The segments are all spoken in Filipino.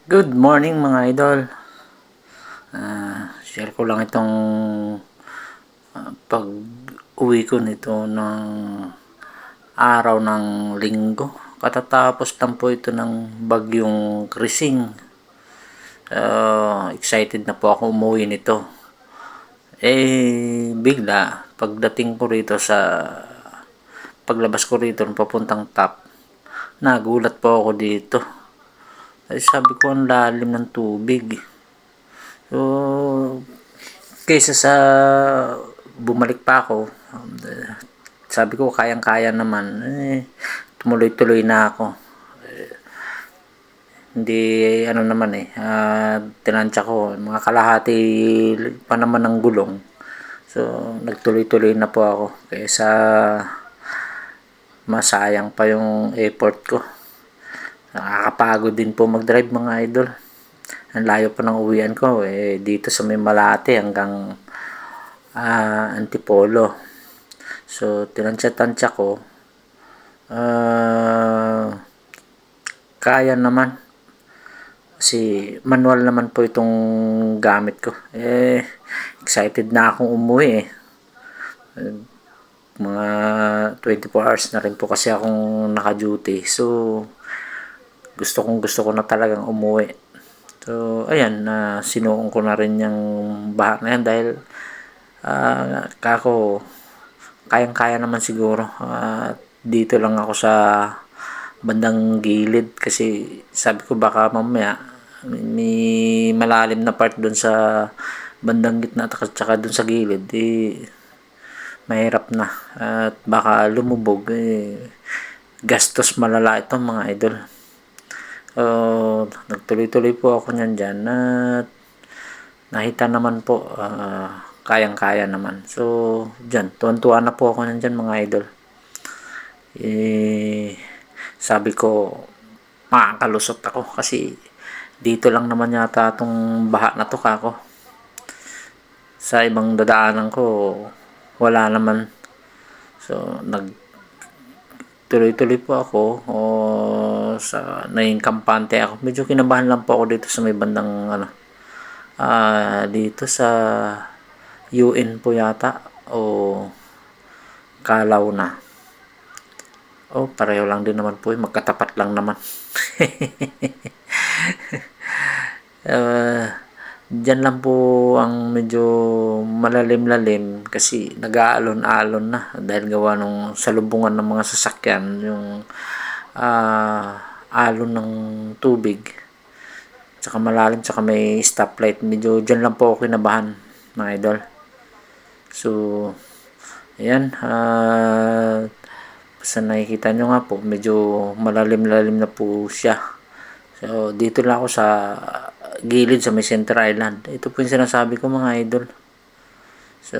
Good morning mga idol. Share ko lang itong pag-uwi ko nito ng araw ng linggo. Katatapos lang po ito ng bagyong Krising. Excited na po ako umuwi nito. Bigla, pagdating ko rito sa paglabas ko rito papuntang top, nagulat po ako dito. Sabi ko ang lalim ng tubig. So, kaysa sa bumalik pa ako, sabi ko kayang-kaya naman, tumuloy-tuloy na ako. Hindi ano naman tinansya ko mga kalahati pa naman ng gulong. So, nagtuloy-tuloy na po ako kaysa masayang pa yung effort ko. Nakakapagod din po mag-drive mga idol. Ang layo pa ng uwian ko dito sa may Malate hanggang Antipolo. So, tinansya-tansya ko. Kaya naman. Kasi manual naman po itong gamit ko. Excited na akong umuwi Mga 24 hours na rin po kasi akong naka-duty. So, gusto ko na talagang umuwi. So, ayan, sinuong ko na rin yung baha na yan dahil kako kayang-kaya naman siguro. Dito lang ako sa bandang gilid kasi sabi ko baka mamaya may malalim na part doon sa bandang gitna at saka doon sa gilid mahirap na at baka lumubog gastos malala ito mga idol. Nagtuloy-tuloy po ako niyan dyan at nakita naman po kayang-kaya naman. So, dyan, tuwan-tuwa na po ako nandyan mga idol. Sabi ko, makakalusot ako kasi dito lang naman yata itong baha na to kako. Sa ibang dadaanan ko, wala naman. So, tuloy-tuloy po ako sa naging kampante ako. Medyo kinabahan lang po ako dito sa may bandang dito sa UN po yata o Kalaw na. Pareho lang din naman po magkatapat lang naman. Diyan lang po ang medyo malalim-lalim kasi nag-aalon-alon na dahil gawa nung salubungan ng mga sasakyan yung alon ng tubig tsaka malalim tsaka may stoplight. Medyo dyan lang po ako kinabahan mga idol. So, ayan, sa nakikita nyo nga po medyo malalim-lalim na po siya. So, dito lang ako sa gilid sa may Center Island. Ito po yung sinasabi ko mga idol. So,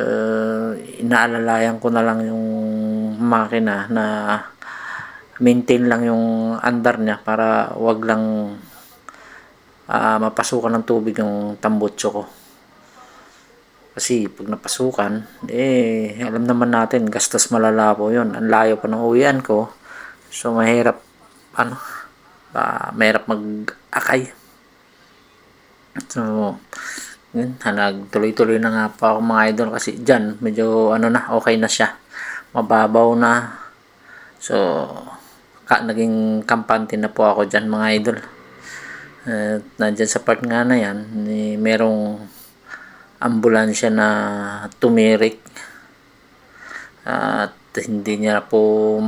inaalalayan ko na lang yung makina na maintain lang yung andar niya para wag lang mapasukan ng tubig yung tambutso ko. Kasi pag napasukan, alam naman natin, gastos malala po yun. Ang layo pa ng uwian ko. So, mahirap, mahirap mag-akay. So, yun, nagtuloy-tuloy na nga pa ako mga idol kasi dyan, medyo okay na siya. Mababaw na. So, naging kampante na po ako dyan mga idol. Nandyan sa part nga na yan, merong ambulansya na tumirik at hindi niya po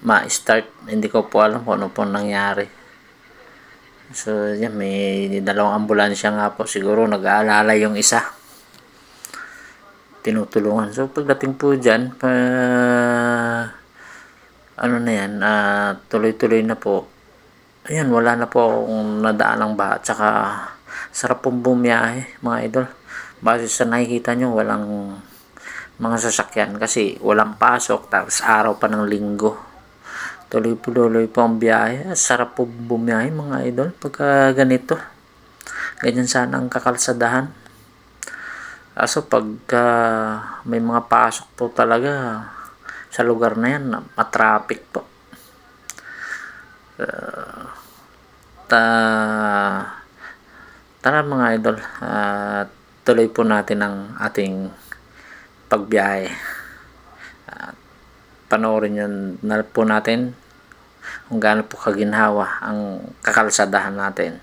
ma-start. Hindi ko po alam kung ano po nangyari. So, yan, may dalawang ambulansya nga po. Siguro nag-aalala yung isa. Tinutulungan. So, pagdating po dyan, na yan, tuloy-tuloy na po. Ayan, wala na po akong nadaalang baha. Tsaka, sarap pong bumiyahe, mga idol. Base sa nakikita nyo, walang mga sasakyan kasi walang pasok. Tapos, araw pa ng linggo. Tuloy-tuloy po ang biyahe. Sarap po bumiyahe mga idol pagka ganito. Ganyan sana ang kakalsadahan. So pagka may mga pasok po talaga sa lugar na yan, matraffic po. Tara mga idol, tuloy po natin ang ating pagbiyahe. Panoorin yun na po natin kung gaano po kaginhawa ang kakalsadahan natin.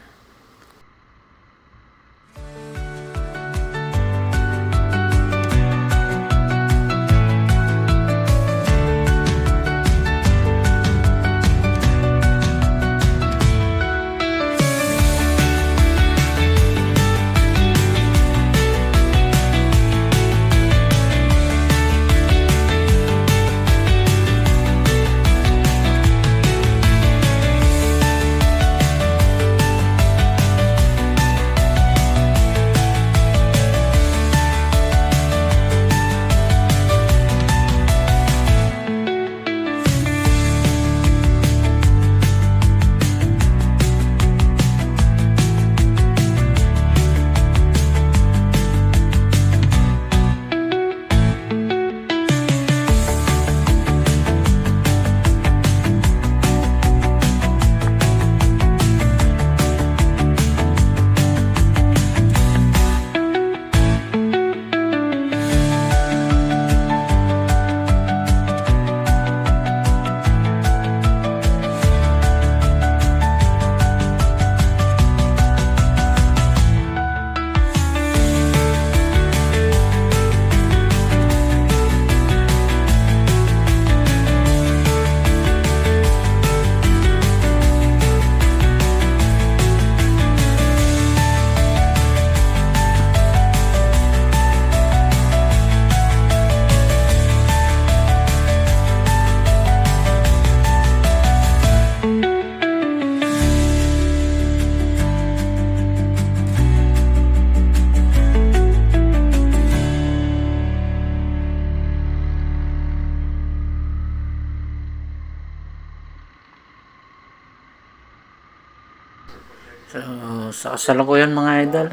So, sa kasalukuyan mga idol,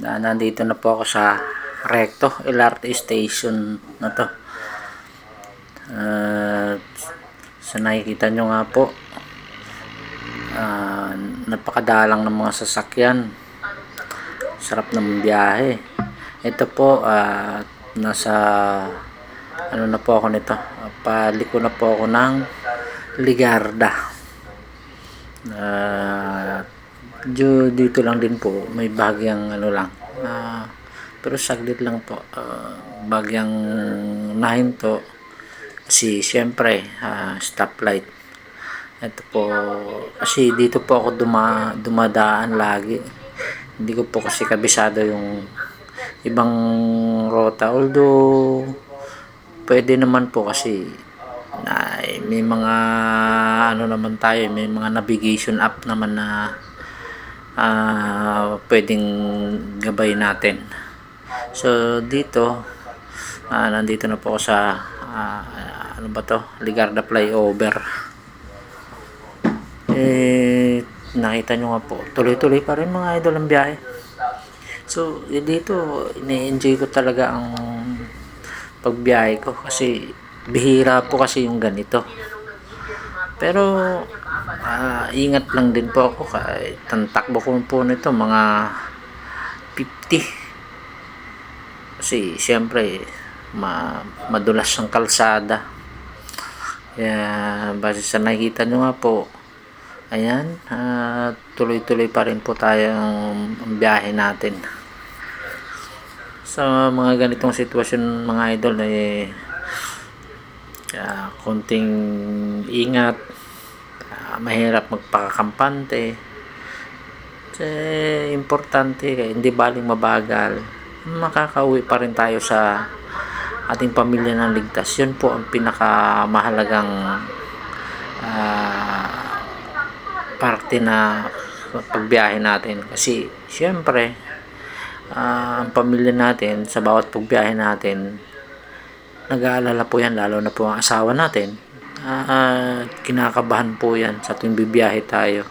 nandito na po ako sa Recto LRT station na to. Sa nakikita nyo nga po, napakadalang ng mga sasakyan, sarap ng biyahe. Ito po, nasa ano na po ako nito, paliko na po ako ng Ligarda. Dito lang din po, may bagyang ano lang, pero saglit lang po, bagyang nahinto kasi syempre stoplight. Ito po kasi dito po ako dumadaan lagi, hindi ko po kasi kabisado yung ibang rota, although pwede naman po kasi may mga ano naman tayo, may mga navigation app naman na pwedeng gabay natin. So dito nandito na po ako sa ano ba to, Ligarda flyover. Nakita nyo nga po, tuloy-tuloy pa rin mga idol ang biyahe. So dito ini-enjoy ko talaga ang pagbiyahe ko kasi bihira po kasi yung ganito. Pero ingat lang din po ako kahit tantakbo ko po nito mga 50 kasi siyempre madulas ang kalsada. Kaya base sa nakikita nyo nga po, ayan, tuloy-tuloy pa rin po tayong biyahe natin. Sa mga ganitong sitwasyon mga idol, konting ingat, mahirap magpakakampante. Kasi importante, hindi baling mabagal, makakauwi pa rin tayo sa ating pamilya ng ligtas. Yun po ang pinakamahalagang parte na pagbiyahe natin. Kasi syempre ang pamilya natin sa bawat pagbiyahe natin, nag-aalala po yan, lalo na po ang asawa natin. Kinakabahan po yan sa tuwing bibiyahe tayo,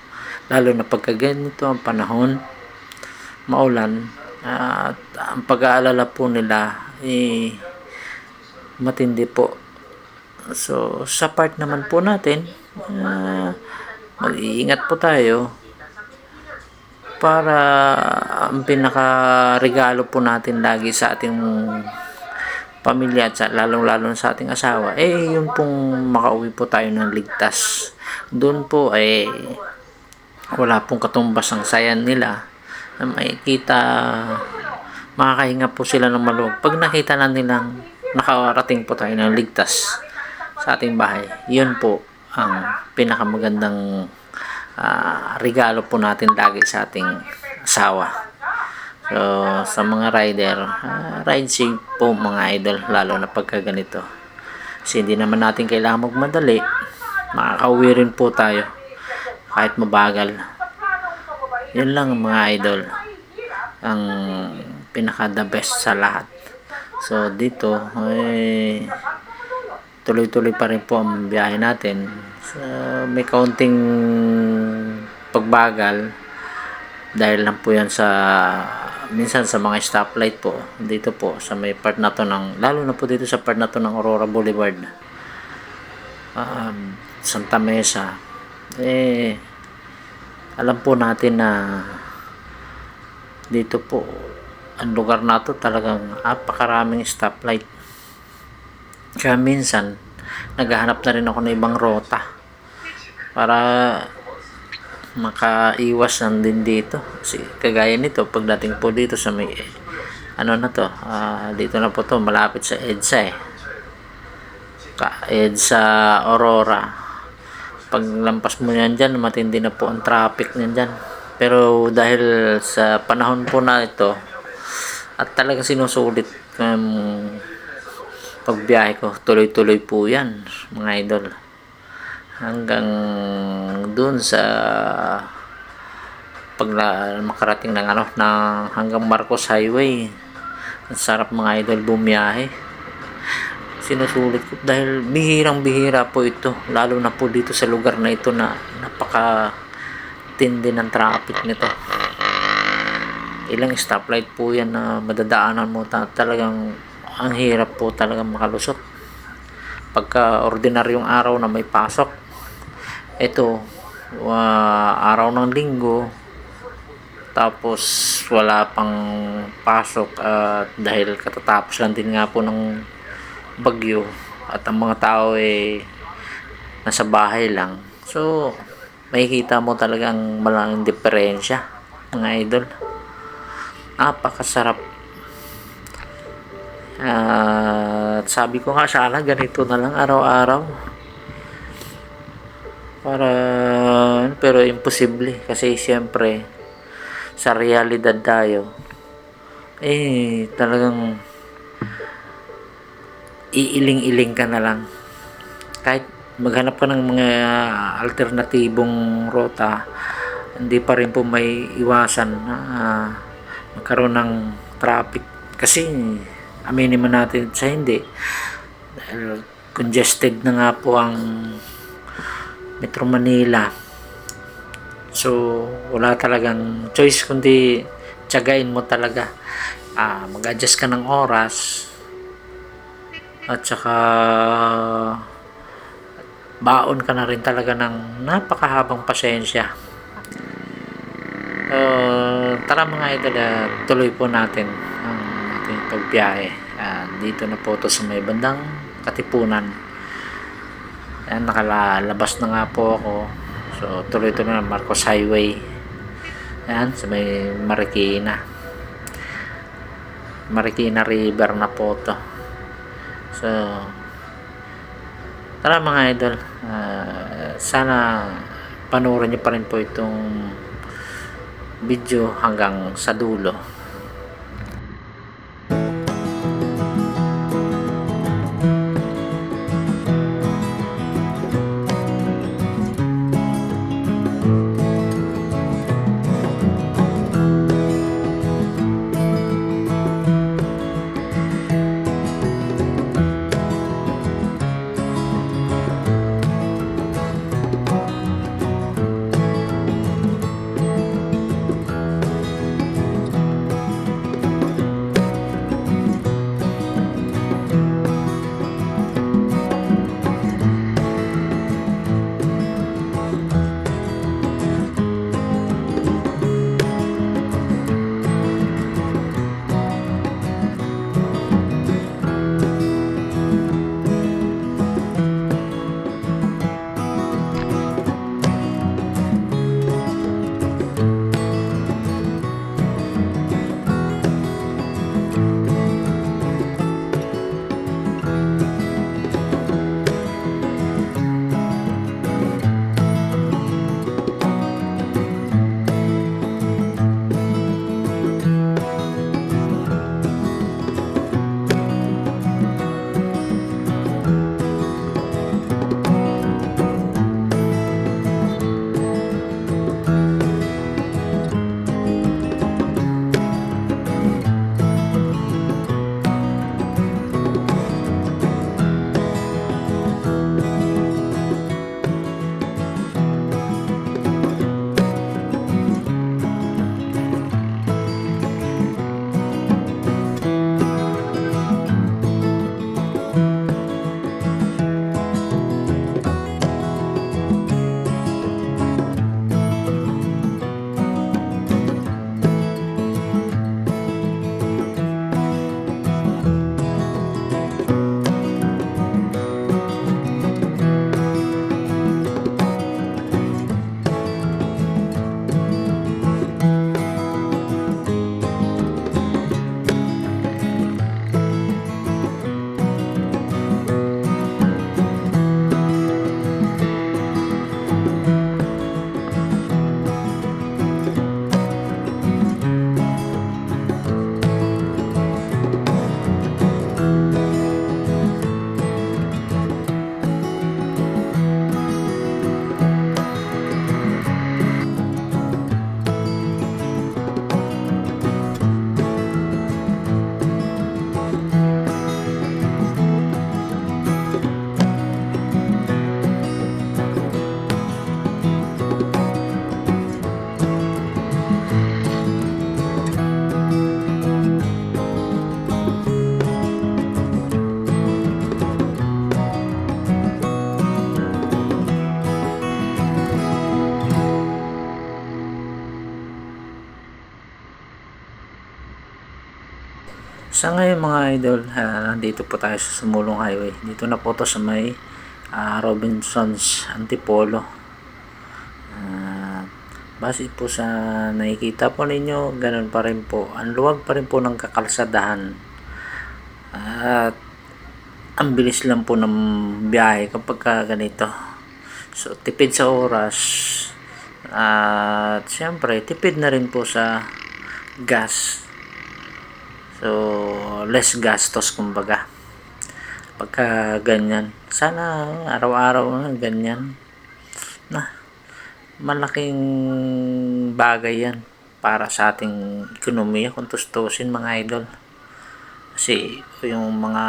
lalo na pagka ganito ang panahon, maulan, at ang pag-aalala po nila matindi po. So sa part naman po natin, mag-iingat po tayo para ang pinaka-regalo po natin lagi sa ating pamilya at lalong-lalo sa ating asawa, yung pong makauwi po tayo ng ligtas. Doon po wala pong katumbas ang sayan nila na makikita, makakahinga po sila ng maluwag pag nakita na nilang nakarating po tayo ng ligtas sa ating bahay. Yun po ang pinakamagandang regalo po natin lagi sa ating asawa. So, sa mga rider, ride safe po mga idol, lalo na pagka ganito. Kasi hindi naman natin kailangan magmadali. Makakauwi rin po tayo kahit mabagal. Yun lang mga idol, ang pinaka the best sa lahat. So, dito tuloy-tuloy pa rin po ang biyahe natin. So, may kaunting pagbagal dahil lang po yan sa minsan sa mga stoplight po dito po sa may part na to ng, lalo na po dito sa part na to ng Aurora Boulevard, Santa Mesa. Alam po natin na dito po ang lugar na to talagang napakaraming stoplight, kaya minsan naghahanap na rin ako ng ibang rota para makaiwas ng din dito. Kasi kagaya nito, pagdating po dito sa may ano na to, dito na po to malapit sa EDSA EDSA Aurora. Pag lampas mo yan dyan, matindi na po ang traffic nyan dyan. Pero dahil sa panahon po na ito at talagang sinusulit pagbiyahe ko, tuloy-tuloy po yan mga idol, hanggang dun sa pag makarating ng hanggang Marcos Highway. Ang sarap mga idol bumiyahe, sinusulit ko dahil bihirang-bihira po ito, lalo na po dito sa lugar na ito na napaka tindi ng traffic nito. Ilang stoplight po yan na madadaanan mo, talagang ang hirap po talagang makalusot pagka ordinaryong araw na may pasok. Ito araw ng linggo, tapos wala pang pasok dahil katatapos lang din nga po ng bagyo at ang mga tao nasa bahay lang. So makikita mo talagang malaking diferensya mga idol. Napakasarap. Sabi ko nga sana ganito na lang araw-araw, pero imposible kasi siyempre sa realidad tayo talagang iiling-iling ka na lang. Kahit maghanap ka ng mga alternatibong rota, hindi pa rin po may iwasan na magkaroon ng traffic. Kasi aminin man natin sa hindi, dahil congested na nga po ang Metro Manila. So wala talagang choice kundi tiyagain mo talaga, mag-adjust ka ng oras at saka baon ka na rin talaga ng napakahabang pasensya. Tara mga idol, tuloy po natin ang ating pagbiyahe. Dito na po to sa may bandang Katipunan. Ayan, nakalabas na nga po ako. So tuloy-tuloy na Marcos Highway. Ayan, sa may Marikina River na po to. So tara mga idol, sana panoorin nyo pa rin po itong video hanggang sa dulo. Sa ngayon mga idol, nandito po tayo sa Sumulong Highway. Dito na po to sa may Robinson's Antipolo. Base po sa nakikita po ninyo, ganun pa rin po. Ang luwag pa rin po ng kakalsadahan. At ang bilis lang po ng biyahe kapag ganito. So, tipid sa oras. At syempre, tipid na rin po sa gas. So, less gastos kumbaga. Pagka ganyan. Sana araw-araw na ganyan. Malaking bagay yan para sa ating ekonomiya kung tustusin mga idol. Kasi yung mga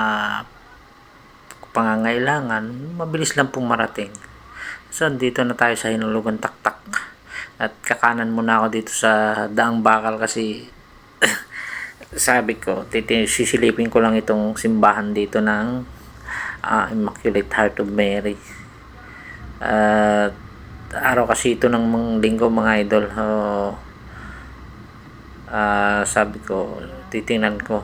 pangangailangan, mabilis lang pong marating. So, dito na tayo sa Hinulugan Taktak. At kakanan muna ako dito sa Daang Bakal kasi sabi ko, sisilipin ko lang itong simbahan dito ng Immaculate Heart of Mary. Araw kasi ito ng linggo mga idol. Sabi ko, titingnan ko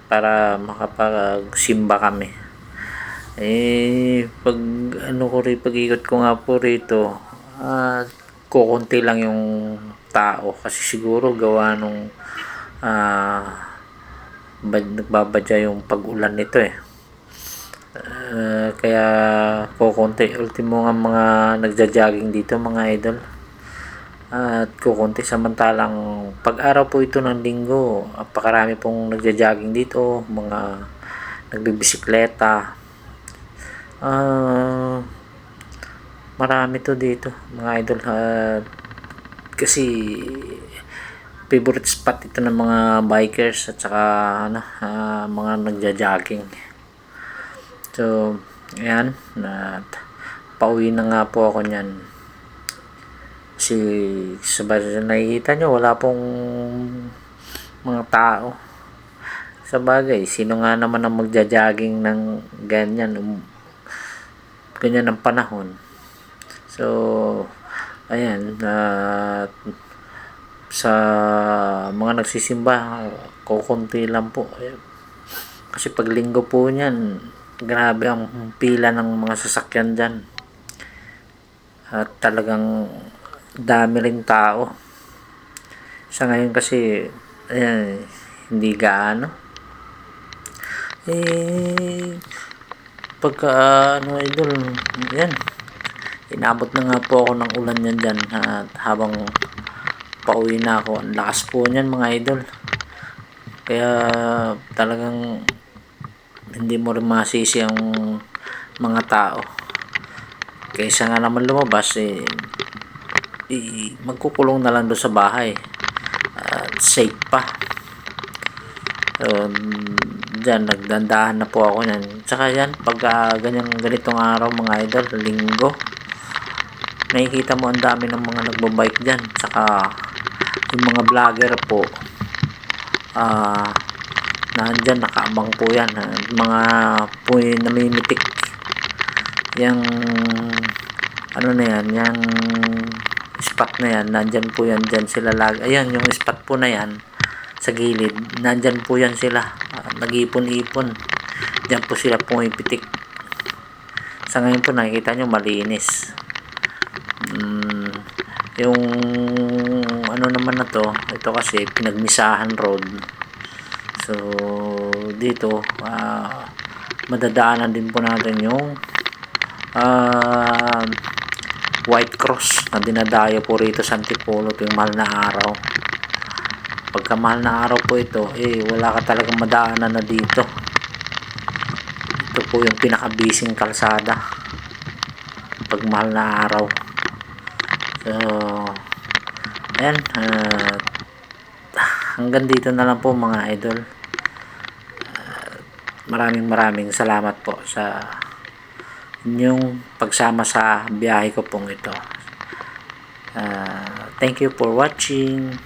para makapagsimba kami. Pag-ikot ko nga po rito, kukunti lang yung tao kasi siguro gawa nung nagbabadya yung pag-ulan nito kaya kukunti. Ultimo nga mga nagja-jogging dito mga idol at kukunti, samantalang pag-araw po ito ng linggo, pakarami pong nagja-jogging dito, mga nagbibisikleta, marami to dito mga idol. Kasi favorite spot ito ng mga bikers at saka mga nagja-jogging. So, ayan, pauwi na nga po ako niyan. Kasi sa nakikita nyo, wala pong mga tao. Sa bagay, sino nga naman ang magja-jogging ng ganyan ang panahon. So, ayan, sa mga nagsisimba, kukunti lang po. Kasi pag linggo po niyan, grabe ang pila ng mga sasakyan dyan. At talagang dami rin tao. Sa ngayon kasi, ayan, hindi gaano. Pagka idol, yan, inabot na nga po ako ng ulan yan dyan. At habang pauwi na ako, ang lakas po niyan mga idol. Kaya talagang hindi mo rin masisi ang mga tao. Kaysa nga naman lumabas, magkukulong na lang doon sa bahay. Safe pa. So, dyan, nagdandahan na po ako yan. Tsaka yan, pag ganitong araw mga idol, linggo, nakikita mo ang dami ng mga nagbabike dyan. Tsaka yung mga vlogger po, nandyan, nakaabang po yan. Mga po namimitik yung na yan, yung spot na yan, nandyan po yan, dyan sila ayan, yung spot po na yan sa gilid, nandyan po yan sila, nag-ipon-ipon dyan po sila pumipitik. Sa ngayon po nakikita nyo malinis. Yung naman na to, ito kasi pinagmisahan road. So dito madadaanan din po natin yung White Cross na dinadayo po rito sa Antipolo tuwing mahal na araw. Pagka mahal na araw po ito, wala ka talagang madaanan na dito. Ito po yung pinakabising kalsada pag mahal na araw. So ayan, hanggang dito na lang po mga idol. Maraming salamat po sa inyong pagsama sa biyahe ko pong ito. Thank you for watching.